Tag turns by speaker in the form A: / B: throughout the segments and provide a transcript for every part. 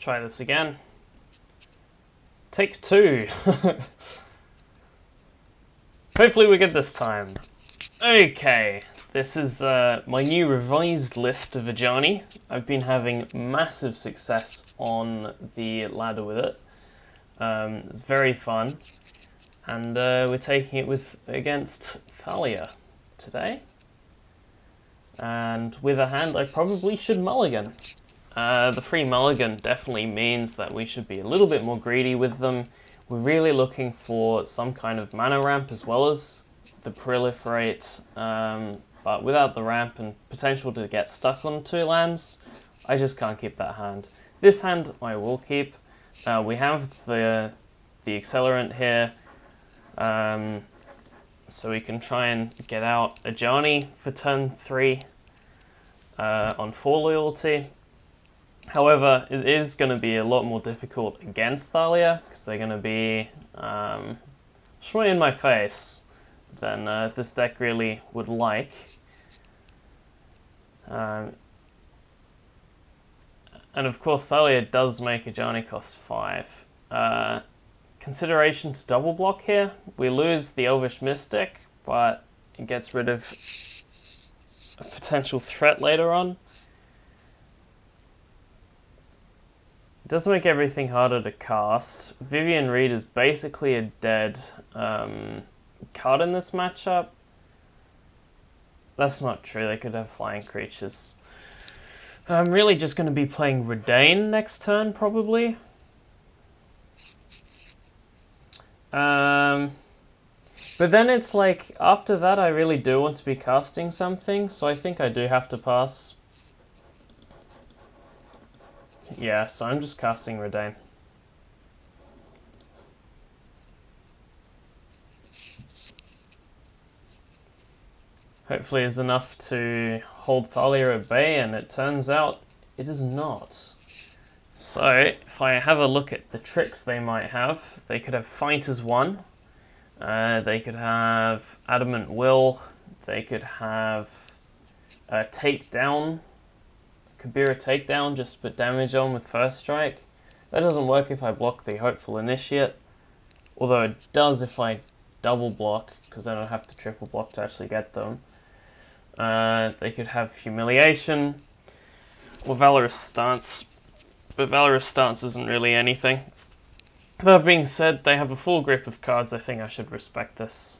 A: try this again. Take 2. Hopefully we get this time. Okay, this is my new revised list of Ajani. I've been having massive success on the ladder with it. It's very fun. And we're taking it against Thalia today. And with a hand I probably should mulligan. The free mulligan definitely means that we should be a little bit more greedy with them. We're really looking for some kind of mana ramp as well as the proliferate, but without the ramp and potential to get stuck on 2 lands, I just can't keep that hand. This hand I will keep. We have the accelerant here, so we can try and get out Ajani for turn 3 on 4 loyalty. However, it is going to be a lot more difficult against Thalia, because they're going to be much more in my face than this deck really would like. And of course Thalia does make Ajani cost 5. Consideration to double block here. We lose the Elvish Mystic, but it gets rid of a potential threat later on. Does make everything harder to cast. Vivian Reed is basically a dead card in this matchup. That's not true, they could have flying creatures. I'm really just going to be playing Redain next turn, probably. But then it's like, after that I really do want to be casting something, so I think I do have to pass. Yeah, so I'm just casting Redain. Hopefully it's enough to hold Thalia at bay, and it turns out it is not. So, if I have a look at the tricks they might have, they could have Fighters 1, they could have Adamant Will, they could have Takedown, Kabira Takedown, just put damage on with First Strike. That doesn't work if I block the Hopeful Initiate, although it does if I double block, because then I have to triple block to actually get them. They could have Humiliation, or Valorous Stance, but Valorous Stance isn't really anything. That being said, they have a full grip of cards. I think I should respect this.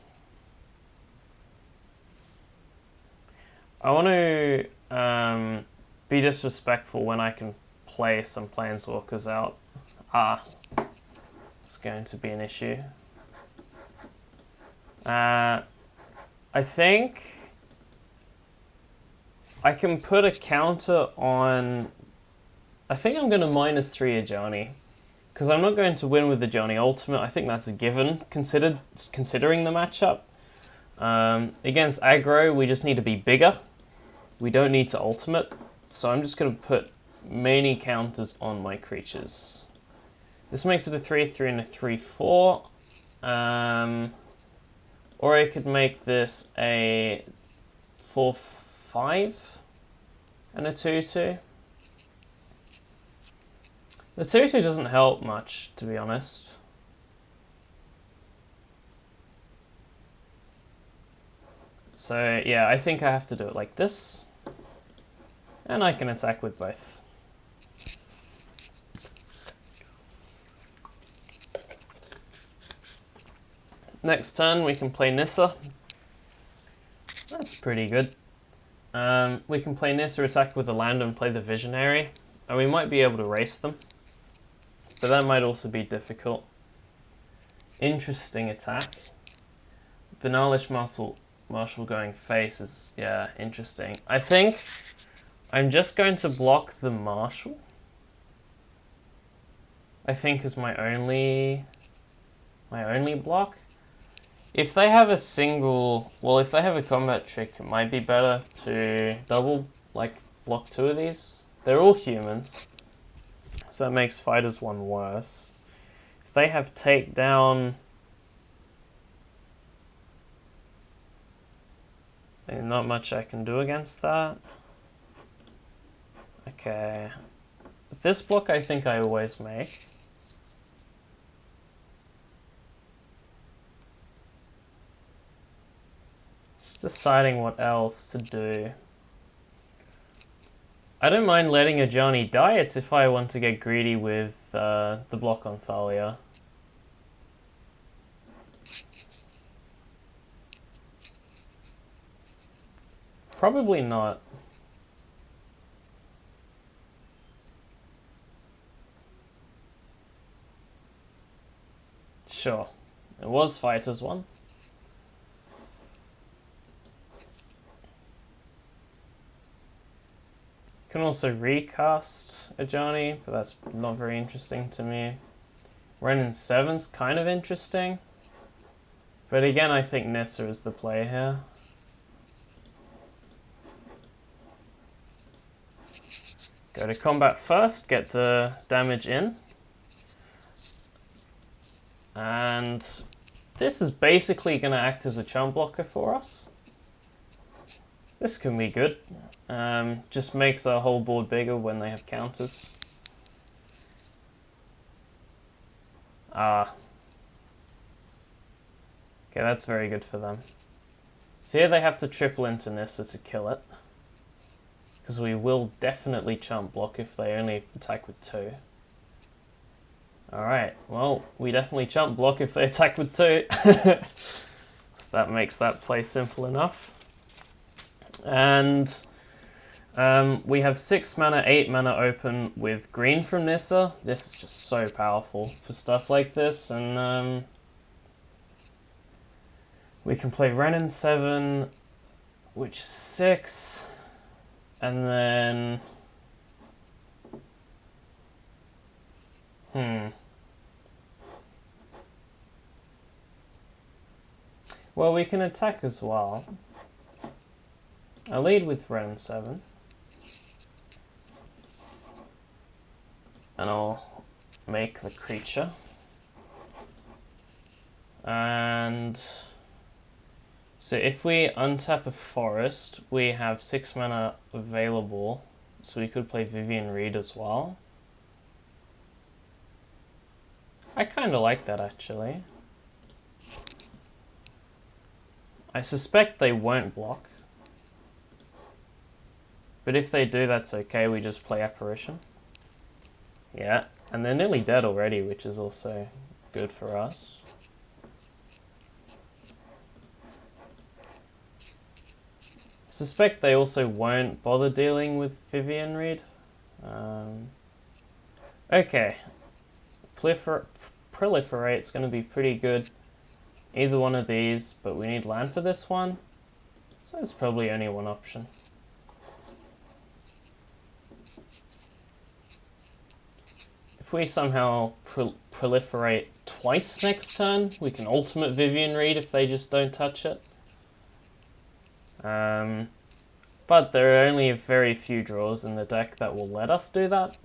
A: I want to be disrespectful when I can play some Planeswalkers out. It's going to be an issue. I think I can put a counter on... I think I'm going to -3 Ajani, because I'm not going to win with the Ajani Ultimate. I think that's a given, considering the matchup. Against aggro, we just need to be bigger. We don't need to Ultimate, so I'm just going to put many counters on my creatures. This makes it a 3/3 and a 3/4. Or I could make this a 4/5 and a 2/2. The 2/2 doesn't help much, to be honest. So yeah, I think I have to do it like this. And I can attack with both. Next turn we can play Nissa. That's pretty good. We can play Nissa, attack with the land and play the Visionary. And we might be able to race them. But that might also be difficult. Interesting attack. Banalish Marshal going face is, yeah, interesting. I think I'm just going to block the Marshal. I think is my only block. If they have a single, well, if they have a combat trick, it might be better to double, like, block 2 of these. They're all humans, so that makes Fighters 1 worse. If they have Takedown, there's not much I can do against that. Okay. This block I think I always make. Just deciding what else to do. I don't mind letting Ajani die, it's if I want to get greedy with the block on Thalia. Probably not. Sure. It was Fighters 1. Can also recast Ajani, but that's not very interesting to me. Renin 7's kind of interesting. But again, I think Nissa is the play here. Go to combat first, get the damage in. And this is basically going to act as a chump blocker for us. This can be good. Just makes our whole board bigger when they have counters. Okay, that's very good for them. So here they have to triple into Nissa to kill it. Because we will definitely chump block if they only attack with 2. Alright, well, we definitely chump block if they attack with 2. So that makes that play simple enough. And we have 6 mana, 8 mana open with green from Nissa. This is just so powerful for stuff like this. And we can play Renin 7, which is 6. And then... Well, we can attack as well. I lead with Renin 7. And I'll make the creature. And... So if we untap a forest, we have 6 mana available, so we could play Vivian Reed as well. I kind of like that actually. I suspect they won't block. But if they do, that's okay, we just play Apparition. Yeah, and they're nearly dead already, which is also good for us. Suspect they also won't bother dealing with Vivian Reed. Okay. Proliferate's going to be pretty good. Either one of these, but we need land for this one. So there's probably only one option. If we somehow proliferate twice next turn, we can ultimate Vivian Reed if they just don't touch it. But there are only very few draws in the deck that will let us do that.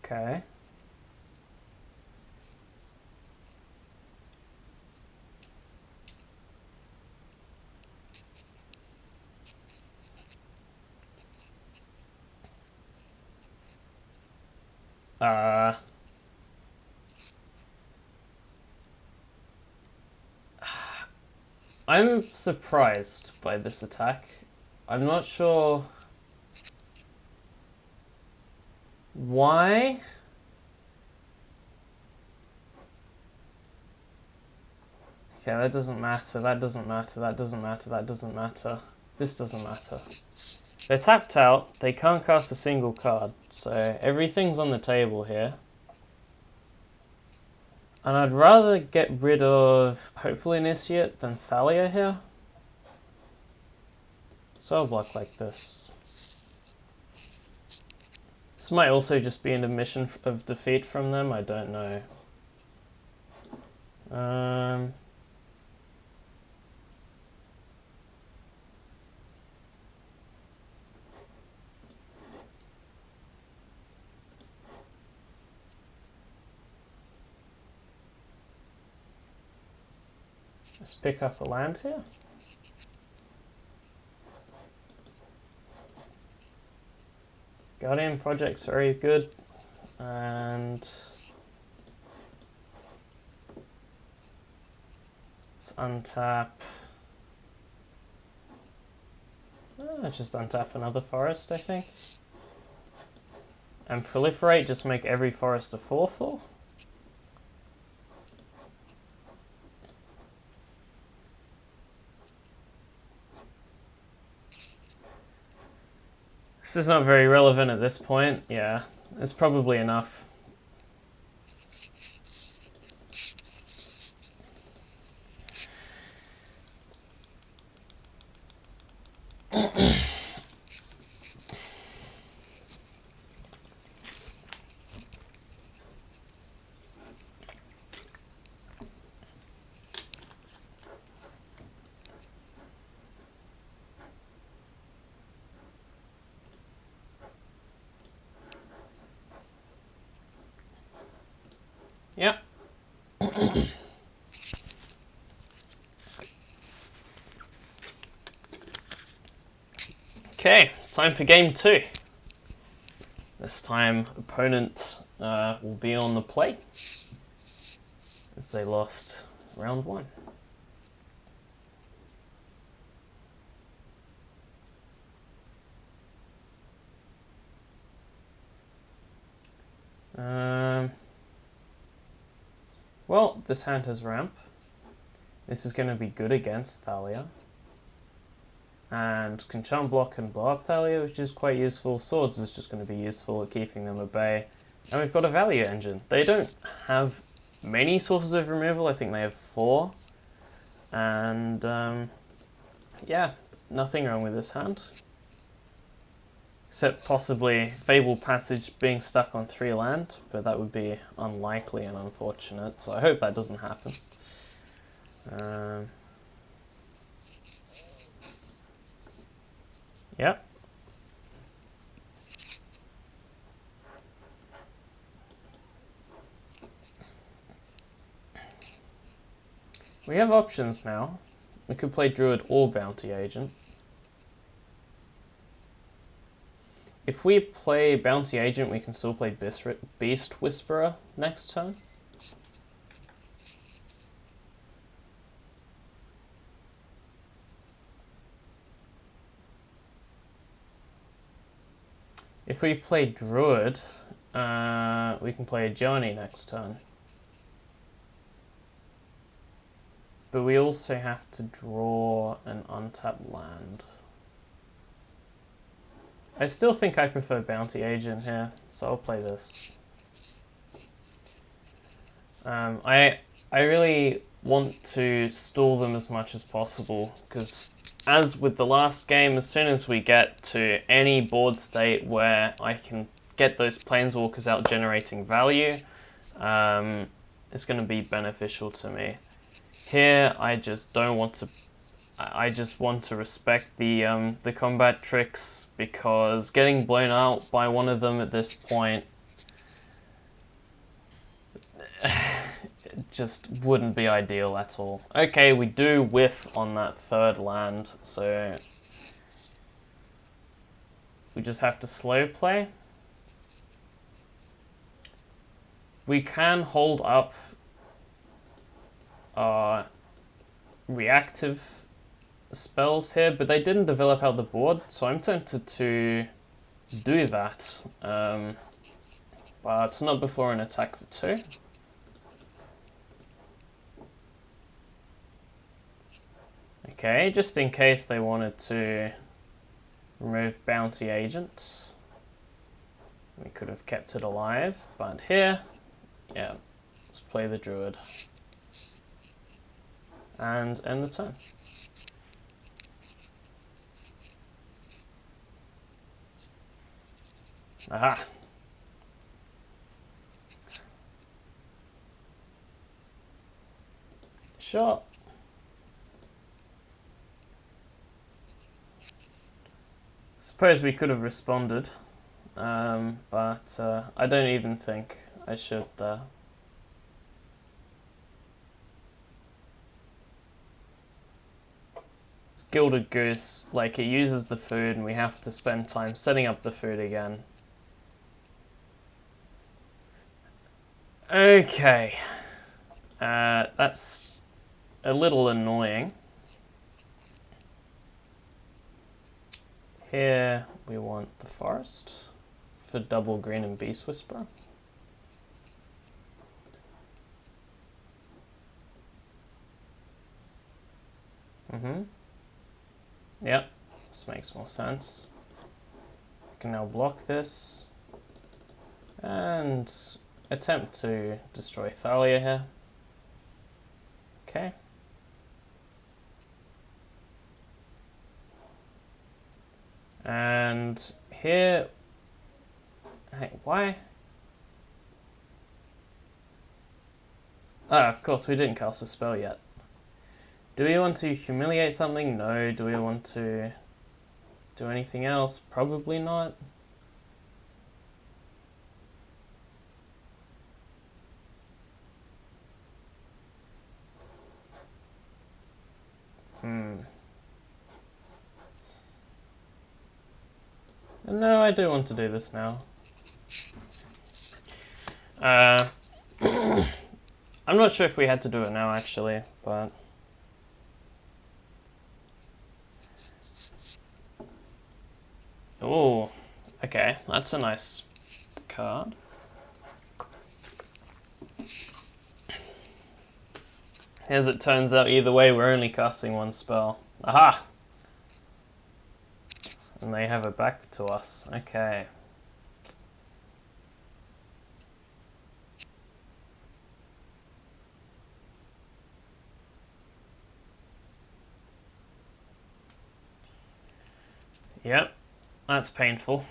A: Okay. I'm surprised by this attack. I'm not sure why. Okay, that doesn't matter, that doesn't matter, that doesn't matter, that doesn't matter. This doesn't matter. They're tapped out, they can't cast a single card, so everything's on the table here. And I'd rather get rid of, hopefully, Initiate than Thalia here. So I'll block like this. This might also just be an admission of defeat from them, I don't know. Let's pick up a land here. Guardian Project's very good, and let's untap. Just untap another forest, I think. And proliferate, just make every forest a 4/4. This is not very relevant at this point. Yeah, it's probably enough. Yep. Okay, time for game 2. This time, opponent will be on the plate, as they lost round 1. Well, this hand has ramp. This is going to be good against Thalia. And can charm block and blow up Thalia, which is quite useful. Swords is just going to be useful at keeping them at bay. And we've got a value engine. They don't have many sources of removal. I think they have 4. And yeah, nothing wrong with this hand. Except possibly Fable Passage being stuck on 3 land, but that would be unlikely and unfortunate, so I hope that doesn't happen. Yep. We have options now. We could play Druid or Bounty Agent. If we play Bounty Agent, we can still play Beast Whisperer next turn. If we play Druid, we can play Ajani next turn. But we also have to draw an untapped land. I still think I prefer Bounty Agent here, so I'll play this. I really want to stall them as much as possible, because as with the last game, as soon as we get to any board state where I can get those Planeswalkers out generating value, it's going to be beneficial to me. Here, I just don't want to. I just want to respect the combat tricks, because getting blown out by one of them at this point just wouldn't be ideal at all. Okay, we do whiff on that 3rd land, so we just have to slow play. We can hold up our reactive spells here, but they didn't develop out the board, so I'm tempted to do that, but not before an attack for 2. Okay, just in case they wanted to remove Bounty Agent, we could have kept it alive, but here, yeah, let's play the Druid and end the turn. Aha! Sure. Suppose we could have responded, but I don't even think I should. Gilded Goose, like, it uses the food and we have to spend time setting up the food again. Okay. That's a little annoying. Here we want the forest for double green and beast whisperer. Yep, this makes more sense. I can now block this and attempt to destroy Thalia here. Okay. And here, hey, why? Ah, of course, we didn't cast a spell yet. Do we want to humiliate something? No. Do we want to do anything else? Probably not. No, I do want to do this now. I'm not sure if we had to do it now, actually, but... Oh, okay, that's a nice card. As it turns out, either way, we're only casting one spell. Aha! And they have it back to us. Okay. Yep, that's painful.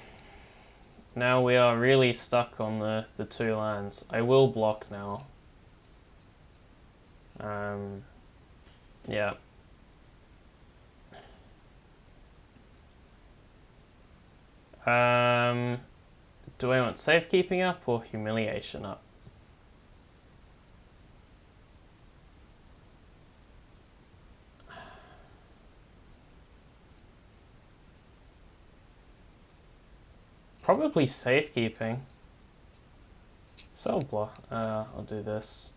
A: Now we are really stuck on the two lands. I will block now. Yeah. Do I want safekeeping up or humiliation up? Probably safekeeping. So I'll do this.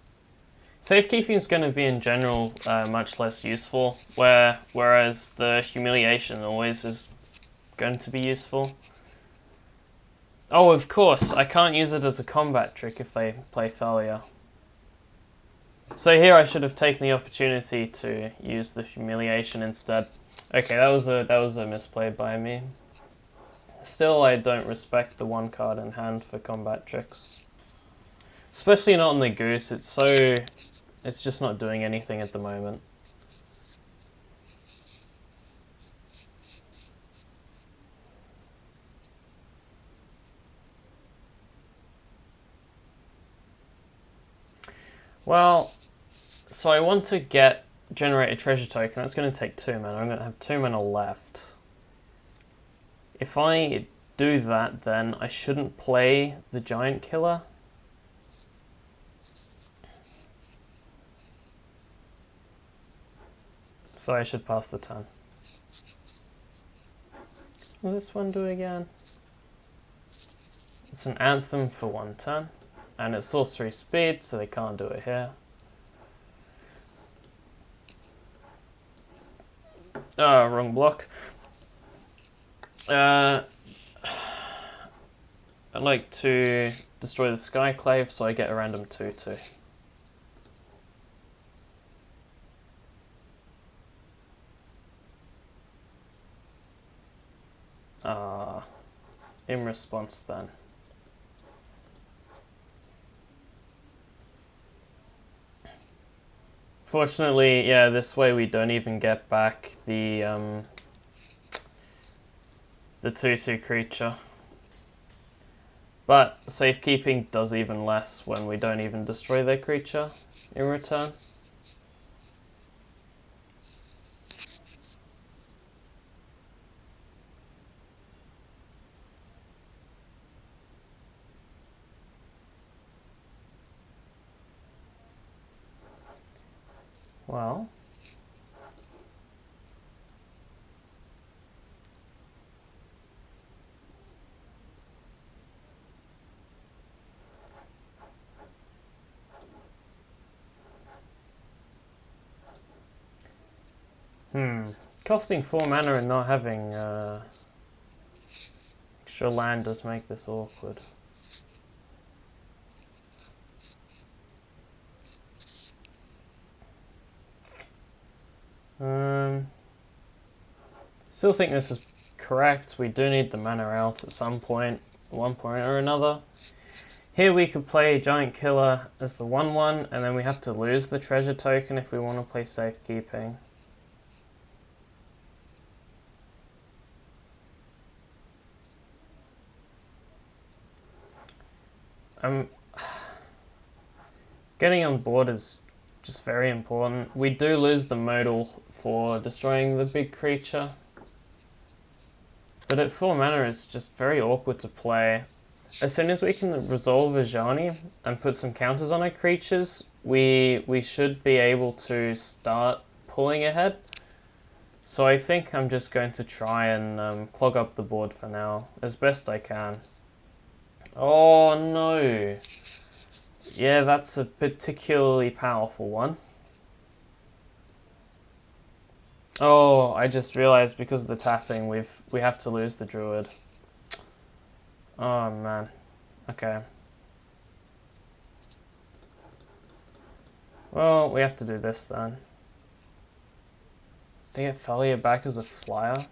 A: Safekeeping is going to be in general much less useful, whereas the humiliation always is going to be useful. Oh, of course, I can't use it as a combat trick if they play Thalia. So here I should have taken the opportunity to use the humiliation instead. Okay, that was a misplay by me. Still, I don't respect the one card in hand for combat tricks. Especially not on the Goose, it's just not doing anything at the moment. Well, so I want to generate a treasure token. That's going to take 2 mana. I'm going to have 2 mana left. If I do that, then I shouldn't play the giant killer. So I should pass the turn. What does this one do again? It's an anthem for 1 turn. And it's sorcery speed, so they can't do it here. Oh, wrong block. I'd like to destroy the Skyclave, so I get a random 2/2. In response then. Fortunately, yeah, this way we don't even get back the 2/2 creature. But safekeeping does even less when we don't even destroy their creature in return. Well, Costing 4 mana and not having extra land does make this awkward. Still think this is correct. We do need the mana out at some point, one point or another. Here we could play Giant Killer as the 1/1, and then we have to lose the treasure token if we want to play safekeeping. Getting on board is just very important. We do lose the modal for destroying the big creature, but at 4 mana it's just very awkward to play. As soon as we can resolve Ajani and put some counters on our creatures, we should be able to start pulling ahead. So I think I'm just going to try and clog up the board for now, as best I can. Oh no! Yeah, that's a particularly powerful one. Oh, I just realized because of the tapping we have to lose the druid. Oh man. Okay. Well, we have to do this then. They get Thalia back as a flyer.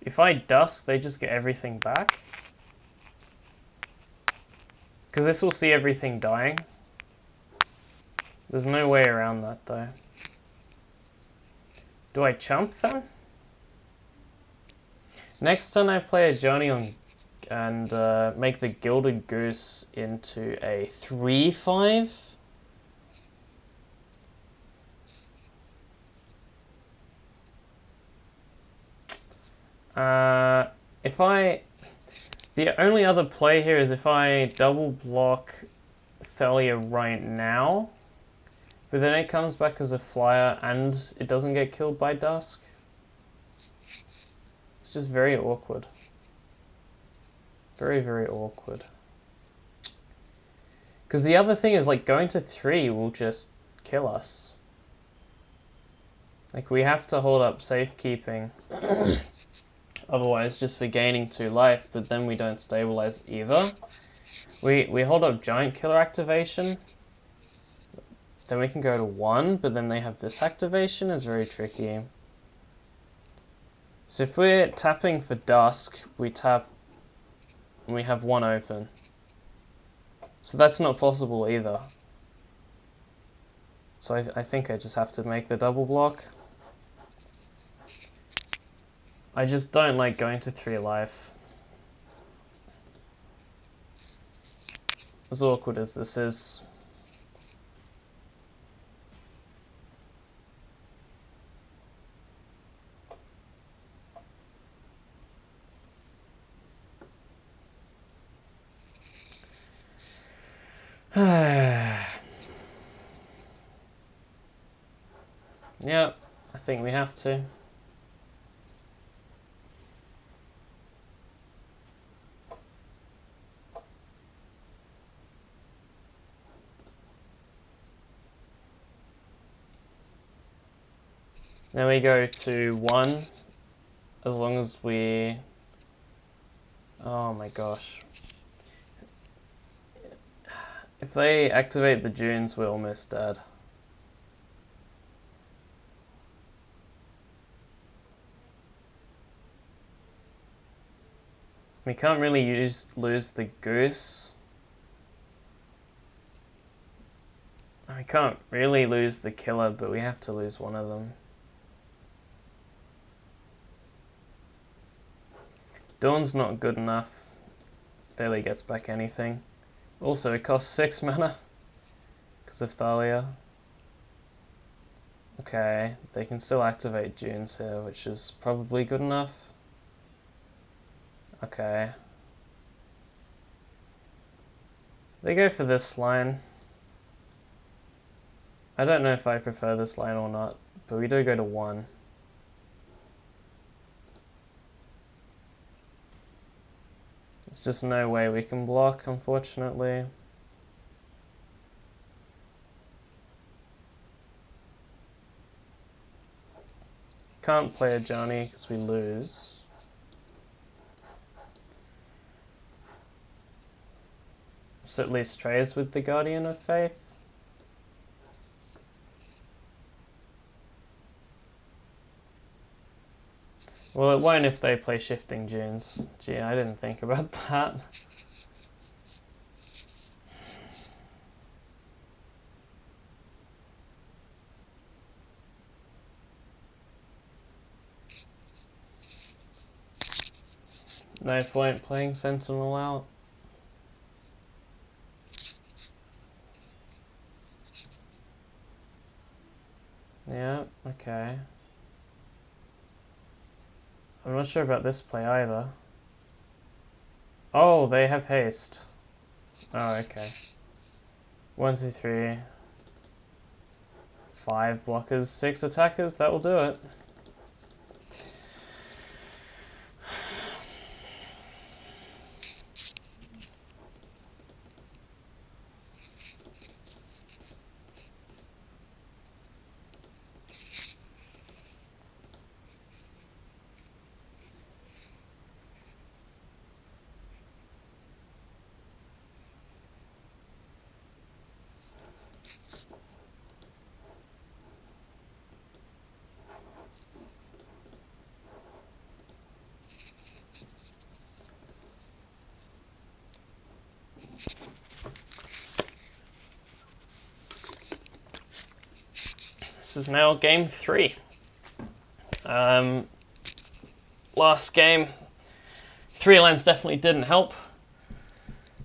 A: If I dusk, they just get everything back. Because this will see everything dying. There's no way around that though. Do I chump then? Next turn I play Ajani on and make the Gilded Goose into a 3/5. The only other play here is if I double block Thalia right now, but then it comes back as a flyer and it doesn't get killed by dusk. It's just very awkward. Very, very awkward. Because the other thing is, like, going to 3 will just kill us. Like, we have to hold up safekeeping. Otherwise, just for gaining 2 life, but then we don't stabilize either. We hold up Giant Killer activation. Then we can go to 1, but then they have this activation. Is very tricky. So if we're tapping for dusk, we tap and we have 1 open. So that's not possible either. So I think I just have to make the double block. I just don't like going to 3 life. As awkward as this is. Yep, I think we have to. Then we go to 1, as long as we... Oh my gosh. If they activate the dunes, we're almost dead. We can't really lose the goose. We can't really lose the killer, but we have to lose one of them. Dawn's not good enough. Barely gets back anything. Also, it costs 6 mana because of Thalia. Okay, they can still activate dunes here, which is probably good enough. Okay. They go for this line. I don't know if I prefer this line or not, but we do go to 1. There's just no way we can block, unfortunately. Can't play Ajani because we lose. So at least trays with the Guardian of Faith. Well, it won't if they play Shifting Dunes. Gee, I didn't think about that. No point playing Sentinel out. Yeah, okay. I'm not sure about this play either. Oh, they have haste. Oh, okay. 1, 2, 3. 5 blockers, 6 attackers, that will do it. This is now game 3. Last game, 3 lands definitely didn't help.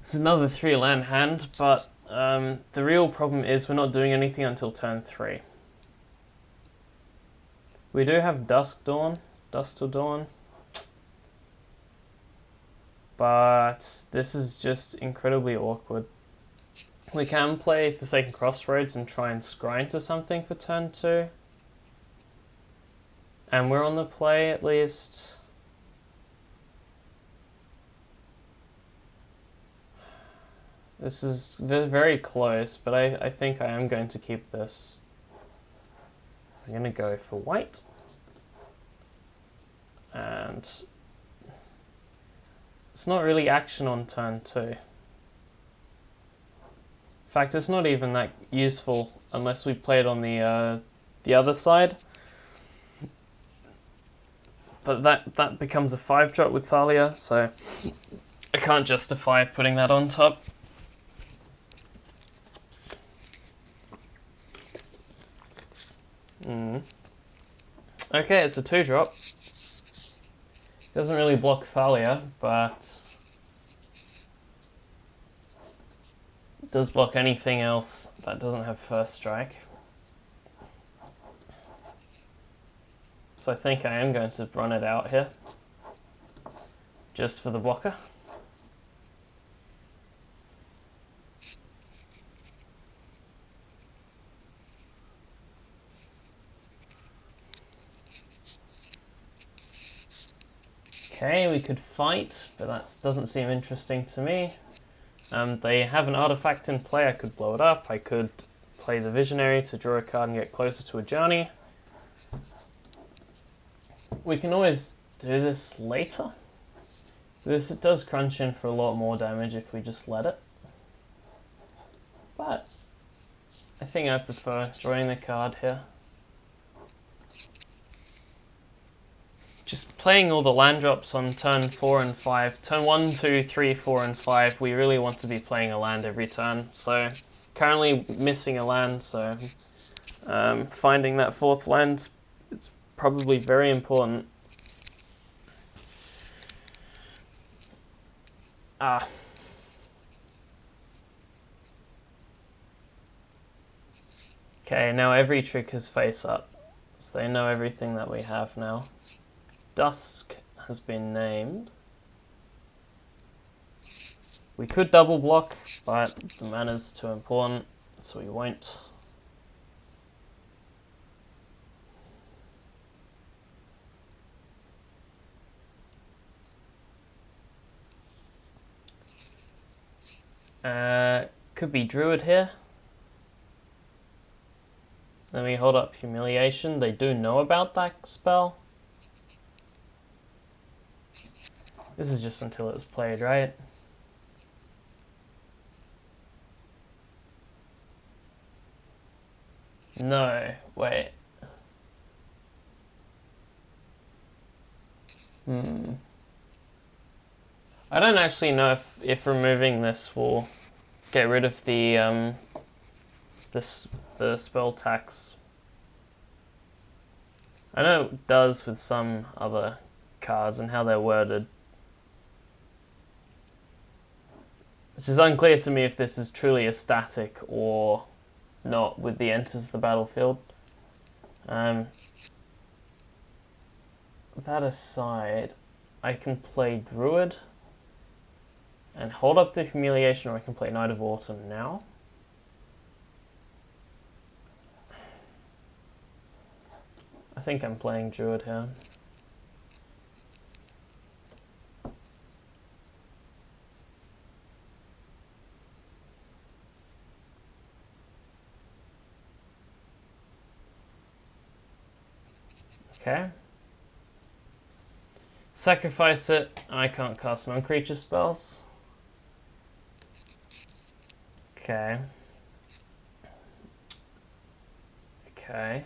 A: It's another 3 land hand, but the real problem is we're not doing anything until turn 3. We do have Dusk to Dawn, but this is just incredibly awkward. We can play Forsaken Crossroads and try and scry into something for turn 2. And we're on the play at least. This is very close, but I think I am going to keep this. I'm going to go for white. And it's not really action on turn 2. In fact, it's not even that useful unless we play it on the other side. But that becomes a 5-drop with Thalia, so I can't justify putting that on top. Okay, it's a 2-drop. Doesn't really block Thalia, but it does block anything else that doesn't have first strike. So I think I am going to run it out here, just for the blocker. Okay, we could fight, but that doesn't seem interesting to me. They have an artifact in play. I could blow it up. I could play the Visionary to draw a card and get closer to Ajani. We can always do this later. This does crunch in for a lot more damage if we just let it. But I think I prefer drawing the card here. Just playing all the land drops on turn 4 and 5. Turn 1, 2, 3, 4, and 5, we really want to be playing a land every turn. So currently missing a land, so finding that 4th land, it's probably very important. Okay, now every trick is face up, so they know everything that we have now. Dusk has been named. We could double block, but the mana's too important, so we won't. Could be Druid here. Then we hold up Humiliation. They do know about that spell. This is just until it's played, right? No, wait. I don't actually know if removing this will get rid of the spell tax. I know it does with some other cards and how they're worded. It's just unclear to me if this is truly a static or not with the enters the battlefield. That aside, I can play Druid and hold up the Humiliation, or I can play Knight of Autumn now. I think I'm playing Druid here. Okay. Sacrifice it, and I can't cast non-creature spells. Okay. Okay.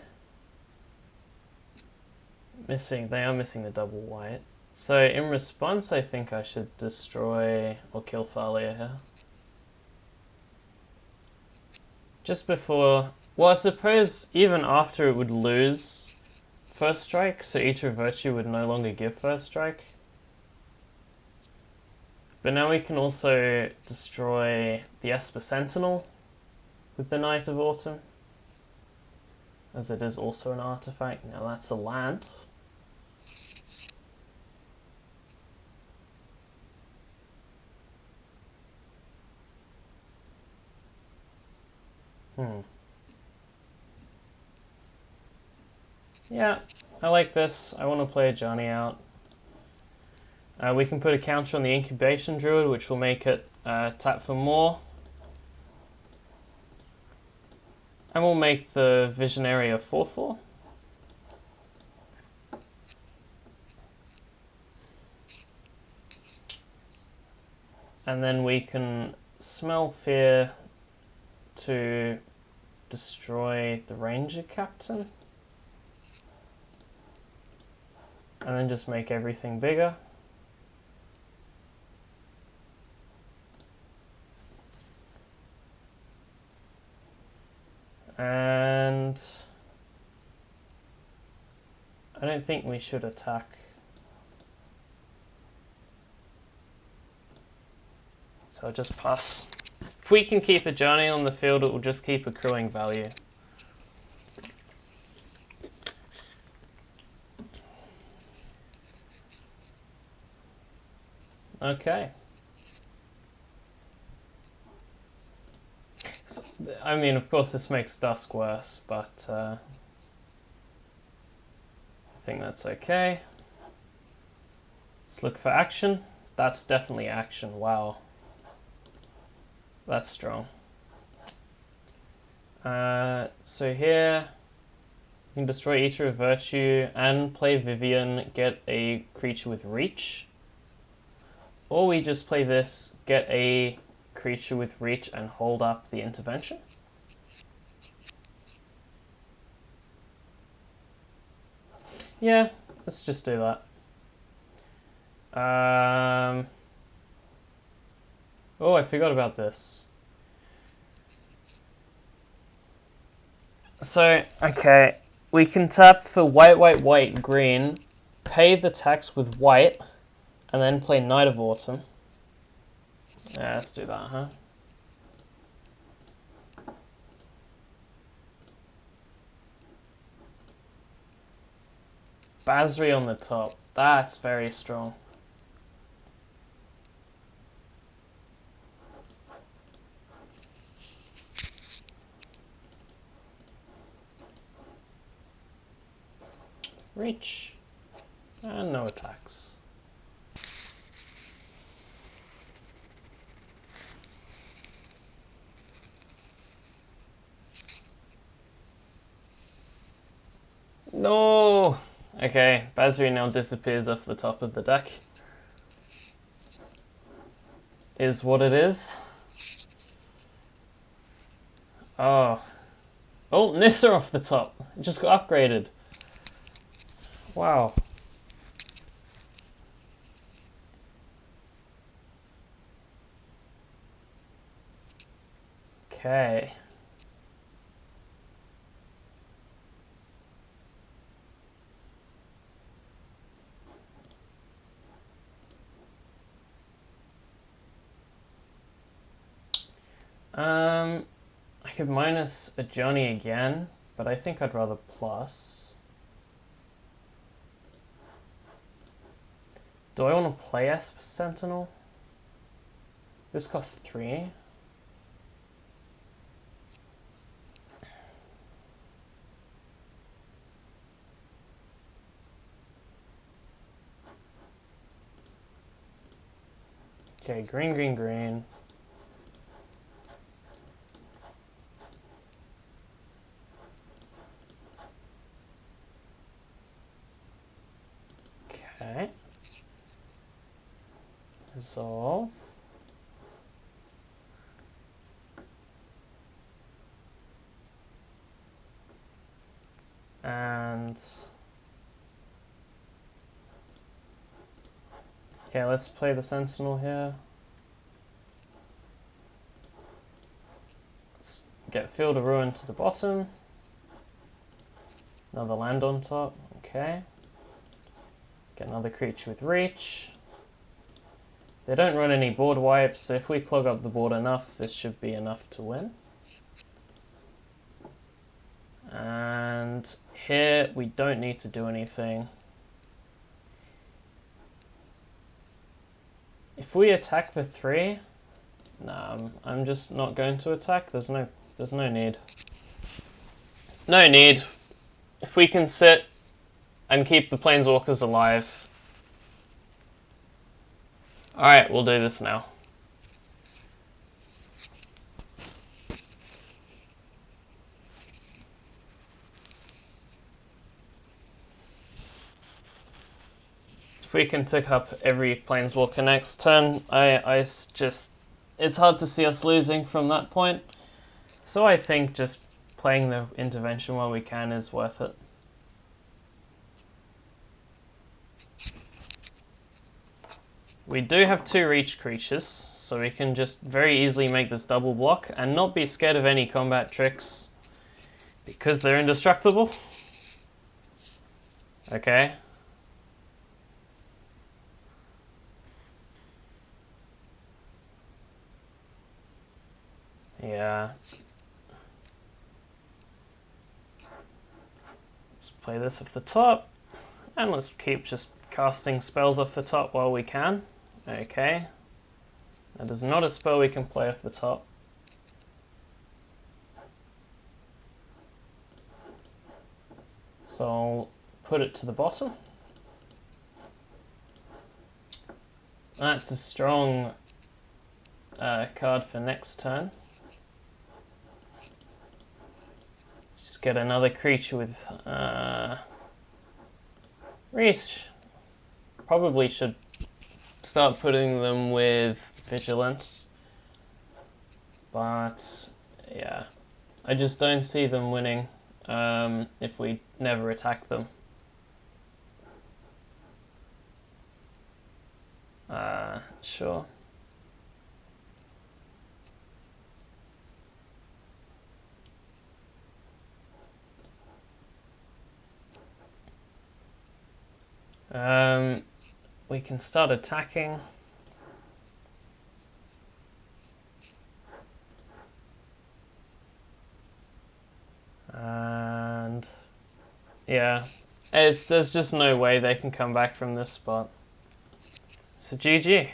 A: They are missing the double white. So in response, I think I should destroy or kill Thalia here. Just before, well, I suppose even after it would lose first strike, so Eater of Virtue would no longer give first strike. But now we can also destroy the Esper Sentinel with the Knight of Autumn, as it is also an artifact. Now that's a land. Yeah, I like this. I want to play Ajani out. We can put a counter on the Incubation Druid, which will make it tap for more. And we'll make the Visionary a 4/4. And then we can Smell Fear to destroy the Ranger Captain. And then just make everything bigger. And I don't think we should attack. So I'll just pass. If we can keep Ajani on the field, it will just keep accruing value. Okay. So, I mean, of course this makes Dusk worse, but I think that's okay. Let's look for action. That's definitely action, wow. That's strong. So here, you can destroy Eater of Virtue and play Vivian, get a creature with reach. Or we just play this, get a creature with reach and hold up the intervention. Yeah, let's just do that. Oh, I forgot about this. So, okay, we can tap for white, white, white, green, pay the tax with white, and then play Knight of Autumn. Yeah, let's do that, huh? Basri on the top. That's very strong. Reach. And no attacks. No! Okay, Basri now disappears off the top of the deck. Is what it is. Oh. Oh, Nissa off the top. It just got upgraded. Wow. Okay. I could minus Ajani again, but I think I'd rather plus. Do I want to play S Sentinel? This costs 3. Okay, green, green, green. Okay. Resolve. And okay, let's play the Sentinel here. Let's get Field of Ruin to the bottom. Another land on top. Okay. Get another creature with reach. They don't run any board wipes, so if we clog up the board enough, this should be enough to win. And here we don't need to do anything. If we attack for 3, nah, I'm just not going to attack. There's no need. No need. If we can sit and keep the Planeswalkers alive. Alright, we'll do this now. If we can tick up every Planeswalker next turn, it's hard to see us losing from that point. So I think just playing the intervention while we can is worth it. We do have 2 reach creatures, so we can just very easily make this double block and not be scared of any combat tricks because they're indestructible. Okay. Yeah. Let's play this off the top, and let's keep just casting spells off the top while we can. Okay. That is not a spell we can play off the top. So I'll put it to the bottom. That's a strong card for next turn. Just get another creature with reach. Probably should start putting them with vigilance, but yeah, I just don't see them winning if we never attack them. Sure. We can start attacking. And yeah, there's just no way they can come back from this spot. So GG.